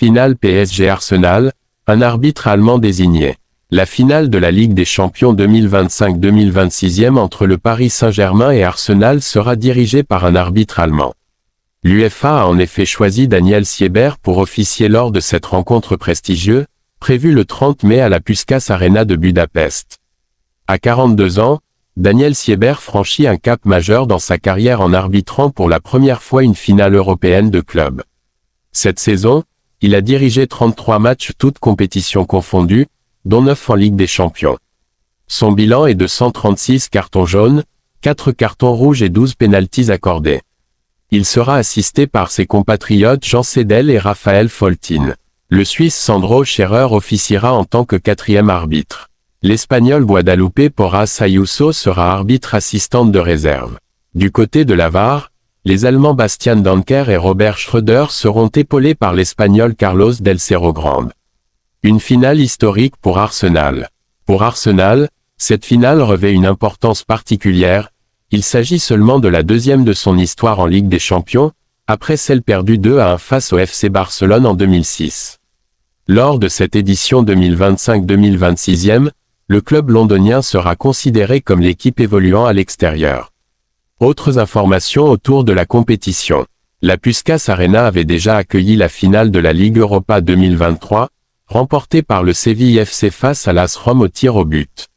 Finale PSG-Arsenal, un arbitre allemand désigné. La finale de la Ligue des Champions 2025-2026e entre le Paris Saint-Germain et Arsenal sera dirigée par un arbitre allemand. L'UEFA a en effet choisi Daniel Siebert pour officier lors de cette rencontre prestigieuse, prévue le 30 mai à la Puskás Arena de Budapest. À 42 ans, Daniel Siebert franchit un cap majeur dans sa carrière en arbitrant pour la première fois une finale européenne de club. Cette saison, il a dirigé 33 matchs toutes compétitions confondues, dont 9 en Ligue des Champions. Son bilan est de 136 cartons jaunes, 4 cartons rouges et 12 pénaltys accordés. Il sera assisté par ses compatriotes Jean Sedel et Raphaël Foltin. Le Suisse Sandro Scherer officiera en tant que quatrième arbitre. L'Espagnol Guadalupe Porras Ayuso sera arbitre assistante de réserve. Du côté de la VAR, les Allemands Bastian Danker et Robert Schröder seront épaulés par l'Espagnol Carlos del Cerro Grande. Une finale historique pour Arsenal. Pour Arsenal, cette finale revêt une importance particulière. Il s'agit seulement de la deuxième de son histoire en Ligue des Champions, après celle perdue 2-1 face au FC Barcelone en 2006. Lors de cette édition 2025-2026e, le club londonien sera considéré comme l'équipe évoluant à l'extérieur. Autres informations autour de la compétition. La Puskás Arena avait déjà accueilli la finale de la Ligue Europa 2023, remportée par le Séville FC face à l'AS Rome au tir au but.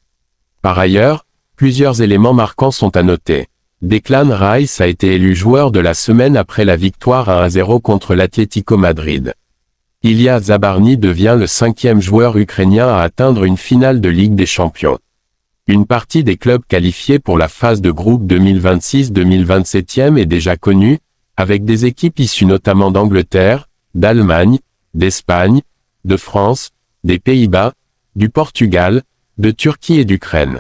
Par ailleurs, plusieurs éléments marquants sont à noter. Declan Rice a été élu joueur de la semaine après la victoire 1-0 contre l'Atlético Madrid. Ilya Zabarny devient le 5e joueur ukrainien à atteindre une finale de Ligue des Champions. Une partie des clubs qualifiés pour la phase de groupe 2026-2027e est déjà connue, avec des équipes issues notamment d'Angleterre, d'Allemagne, d'Espagne, de France, des Pays-Bas, du Portugal, de Turquie et d'Ukraine.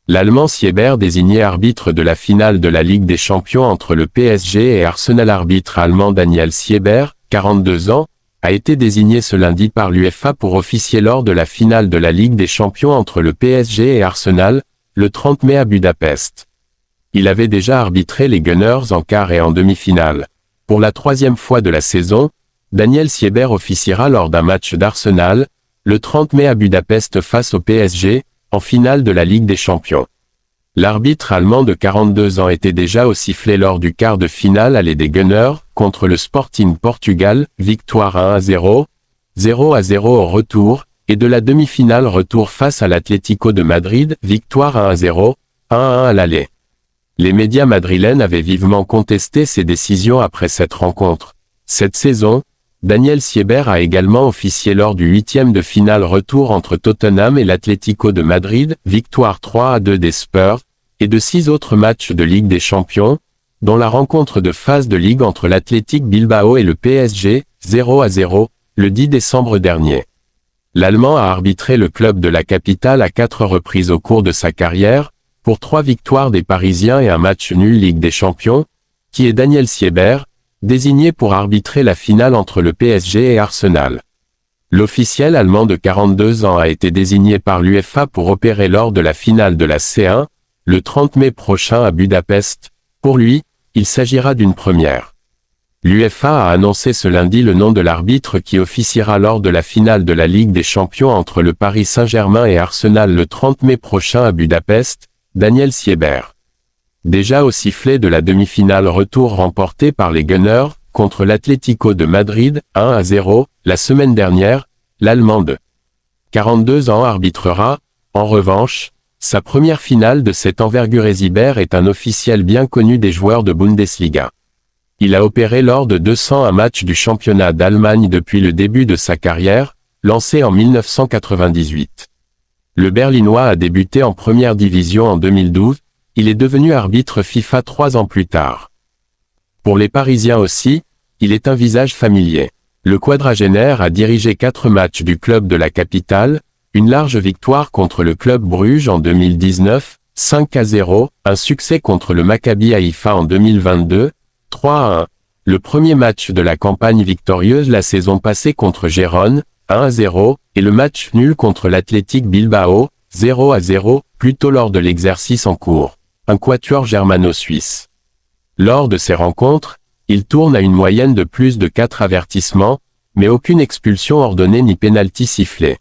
L'Allemand Siebert désigné arbitre de la finale de la Ligue des Champions entre le PSG et Arsenal. Arbitre allemand Daniel Siebert, 42 ans, a été désigné ce lundi par l'UEFA pour officier lors de la finale de la Ligue des Champions entre le PSG et Arsenal, le 30 mai à Budapest. Il avait déjà arbitré les Gunners en quart et en demi-finale. Pour la 3e fois de la saison, Daniel Siebert officiera lors d'un match d'Arsenal, le 30 mai à Budapest face au PSG, en finale de la Ligue des Champions. L'arbitre allemand de 42 ans était déjà au sifflet lors du quart de finale aller des Gunners, contre le Sporting Portugal, victoire 1-0, 0-0 au retour, et de la demi-finale retour face à l'Atlético de Madrid, victoire 1-0, 1-1 à l'aller. Les médias madrilènes avaient vivement contesté ces décisions après cette rencontre. Cette saison, Daniel Siebert a également officié lors du 8e de finale retour entre Tottenham et l'Atlético de Madrid, victoire 3-2 des Spurs, et de 6 autres matchs de Ligue des Champions, dont la rencontre de phase de Ligue entre l'Athletic Bilbao et le PSG, 0-0, le 10 décembre dernier. L'Allemand a arbitré le club de la capitale à 4 reprises au cours de sa carrière, pour 3 victoires des Parisiens et un match nul Ligue des Champions, qui est Daniel Siebert, désigné pour arbitrer la finale entre le PSG et Arsenal. L'officiel allemand de 42 ans a été désigné par l'UEFA pour opérer lors de la finale de la C1, le 30 mai prochain à Budapest. Pour lui, il s'agira d'une première. L'UEFA a annoncé ce lundi le nom de l'arbitre qui officiera lors de la finale de la Ligue des Champions entre le Paris Saint-Germain et Arsenal le 30 mai prochain à Budapest, Daniel Siebert. Déjà au sifflet de la demi-finale retour remportée par les Gunners, contre l'Atlético de Madrid, 1-0, la semaine dernière, l'Allemand de 42 ans arbitrera, en revanche, sa première finale de cette envergure. Siebert est un officiel bien connu des joueurs de Bundesliga. Il a opéré lors de 201 matchs du championnat d'Allemagne depuis le début de sa carrière, lancé en 1998. Le Berlinois a débuté en première division en 2012, il est devenu arbitre FIFA 3 ans plus tard. Pour les Parisiens aussi, il est un visage familier. Le quadragénaire a dirigé 4 matchs du club de la capitale, une large victoire contre le club Bruges en 2019, 5-0, un succès contre le Maccabi Haïfa en 2022, 3-1, le premier match de la campagne victorieuse la saison passée contre Gérone, 1-0, et le match nul contre l'Athletic Bilbao, 0-0, plus tôt lors de l'exercice en cours. Un quatuor germano-suisse. Lors de ces rencontres, il tourne à une moyenne de plus de 4 avertissements, mais aucune expulsion ordonnée ni pénalty sifflé.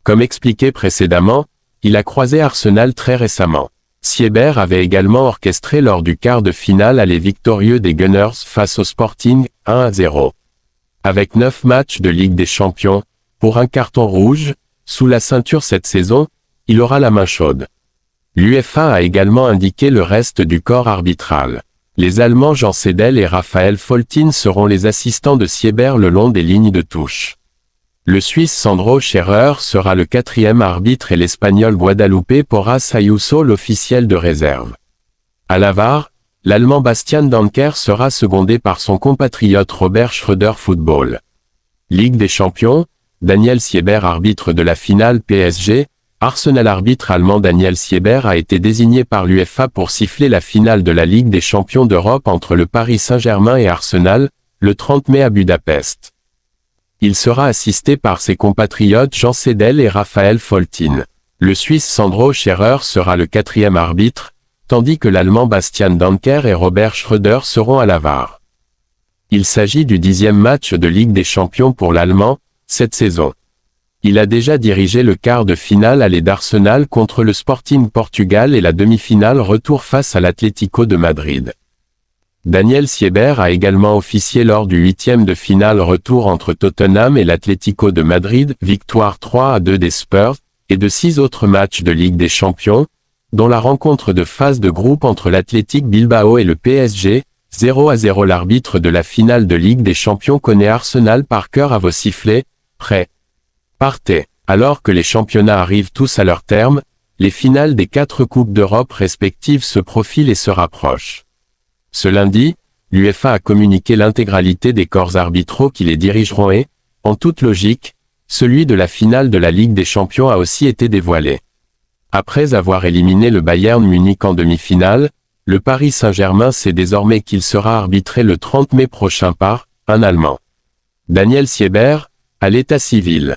Comme expliqué précédemment, il a croisé Arsenal très récemment. Siebert avait également orchestré lors du quart de finale aller victorieux des Gunners face au Sporting, 1-0. Avec 9 matchs de Ligue des Champions, pour un carton rouge, sous la ceinture cette saison, il aura la main chaude. L'UEFA a également indiqué le reste du corps arbitral. Les Allemands Jean Sedel et Raphaël Foltin seront les assistants de Siebert le long des lignes de touche. Le Suisse Sandro Scherrer sera le 4e arbitre et l'Espagnol Guadalupe Porras Ayuso l'officiel de réserve. À la VAR, l'Allemand Bastian Danker sera secondé par son compatriote Robert Schröder Football. Ligue des Champions, Daniel Siebert arbitre de la finale PSG, Arsenal arbitre allemand Daniel Siebert a été désigné par l'UEFA pour siffler la finale de la Ligue des Champions d'Europe entre le Paris Saint-Germain et Arsenal, le 30 mai à Budapest. Il sera assisté par ses compatriotes Jean Sedel et Raphaël Foltin. Le Suisse Sandro Scherrer sera le 4e arbitre, tandis que l'Allemand Bastian Danker et Robert Schröder seront à la VAR. Il s'agit du 10e match de Ligue des Champions pour l'Allemand, cette saison. Il a déjà dirigé le quart de finale aller d'Arsenal contre le Sporting Portugal et la demi-finale retour face à l'Atlético de Madrid. Daniel Siebert a également officié lors du 8e de finale retour entre Tottenham et l'Atlético de Madrid, victoire 3-2 des Spurs, et de 6 autres matchs de Ligue des Champions, dont la rencontre de phase de groupe entre l'Athletic Bilbao et le PSG, 0-0. L'arbitre de la finale de Ligue des Champions connaît Arsenal par cœur à vos sifflets, prêt. Partez. Alors que les championnats arrivent tous à leur terme, les finales des 4 Coupes d'Europe respectives se profilent et se rapprochent. Ce lundi, l'UEFA a communiqué l'intégralité des corps arbitraux qui les dirigeront et, en toute logique, celui de la finale de la Ligue des Champions a aussi été dévoilé. Après avoir éliminé le Bayern Munich en demi-finale, le Paris Saint-Germain sait désormais qu'il sera arbitré le 30 mai prochain par un Allemand. Daniel Siebert, à l'état civil.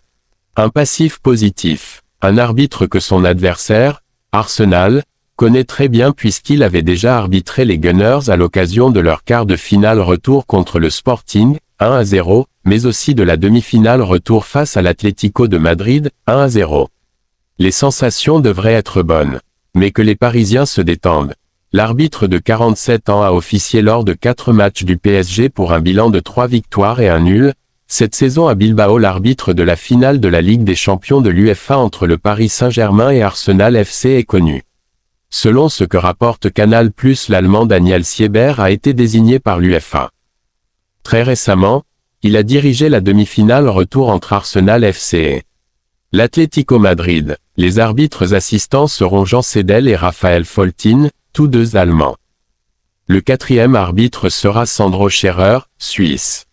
Un passif positif, un arbitre que son adversaire, Arsenal, connaît très bien puisqu'il avait déjà arbitré les Gunners à l'occasion de leur quart de finale retour contre le Sporting, 1-0, mais aussi de la demi-finale retour face à l'Atlético de Madrid, 1-0. Les sensations devraient être bonnes. Mais que les Parisiens se détendent. L'arbitre de 47 ans a officié lors de 4 matchs du PSG pour un bilan de 3 victoires et un nul. Cette saison à Bilbao, l'arbitre de la finale de la Ligue des Champions de l'UEFA entre le Paris Saint-Germain et Arsenal FC est connu. Selon ce que rapporte Canal+, l'Allemand Daniel Siebert a été désigné par l'UEFA. Très récemment, il a dirigé la demi-finale retour entre Arsenal FC et l'Atlético Madrid. Les arbitres assistants seront Jean Sedel et Raphaël Foltin, tous deux Allemands. Le 4e arbitre sera Sandro Scherrer, Suisse.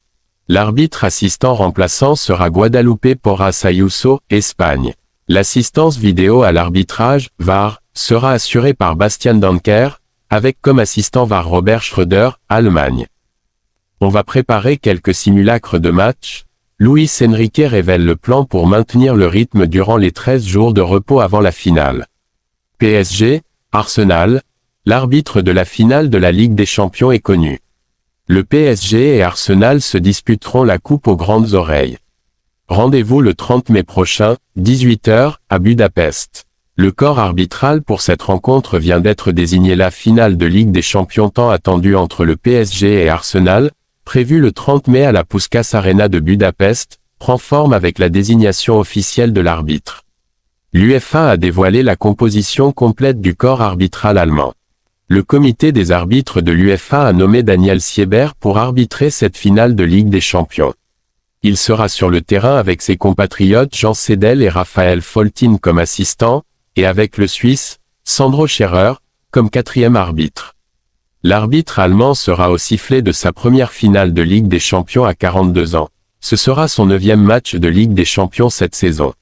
L'arbitre assistant remplaçant sera Guadalupe Porras Ayuso, Espagne. L'assistance vidéo à l'arbitrage, VAR, sera assurée par Bastian Danker, avec comme assistant VAR Robert Schröder, Allemagne. On va préparer quelques simulacres de match. Luis Enrique révèle le plan pour maintenir le rythme durant les 13 jours de repos avant la finale. PSG, Arsenal, l'arbitre de la finale de la Ligue des Champions est connu. Le PSG et Arsenal se disputeront la coupe aux grandes oreilles. Rendez-vous le 30 mai prochain, 18 h, à Budapest. Le corps arbitral pour cette rencontre vient d'être désigné. La finale de Ligue des Champions tant attendue entre le PSG et Arsenal, prévue le 30 mai à la Puskás Arena de Budapest, prend forme avec la désignation officielle de l'arbitre. L'UEFA a dévoilé la composition complète du corps arbitral allemand. Le comité des arbitres de l'UEFA a nommé Daniel Siebert pour arbitrer cette finale de Ligue des Champions. Il sera sur le terrain avec ses compatriotes Jean Sedel et Raphaël Foltin comme assistants, et avec le Suisse, Sandro Scherrer, comme 4e arbitre. L'arbitre allemand sera au sifflet de sa première finale de Ligue des Champions à 42 ans. Ce sera son 9e match de Ligue des Champions cette saison.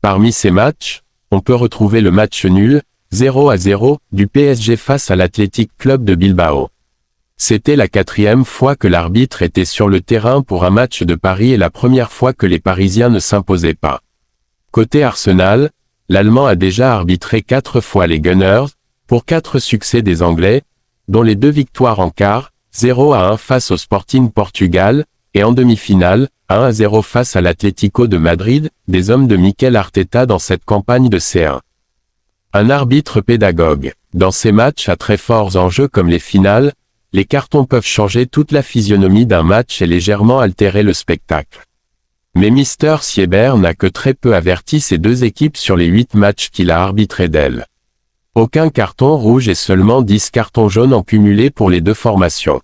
Parmi ces matchs, on peut retrouver le match nul, 0-0, du PSG face à l'Athletic Club de Bilbao. C'était la 4e fois que l'arbitre était sur le terrain pour un match de Paris et la première fois que les Parisiens ne s'imposaient pas. Côté Arsenal, l'Allemand a déjà arbitré 4 fois les Gunners, pour 4 succès des Anglais, dont les 2 victoires en quart, 0-1 face au Sporting Portugal, Et en demi-finale, 1-0 face à l'Atlético de Madrid, des hommes de Mikel Arteta dans cette campagne de C1. Un arbitre pédagogue. Dans ces matchs à très forts enjeux comme les finales, les cartons peuvent changer toute la physionomie d'un match et légèrement altérer le spectacle. Mais Mister Sieber n'a que très peu averti ces deux équipes sur les 8 matchs qu'il a arbitrés d'elles. Aucun carton rouge et seulement 10 cartons jaunes en cumulé pour les deux formations.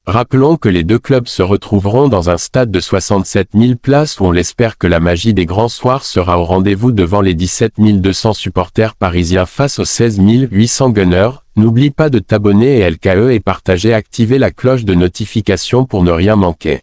Rappelons que les deux clubs se retrouveront dans un stade de 67 000 places où on l'espère que la magie des grands soirs sera au rendez-vous devant les 17 200 supporters parisiens face aux 16 800 Gunners. N'oublie pas de t'abonner et LKE et partager, activer la cloche de notification pour ne rien manquer.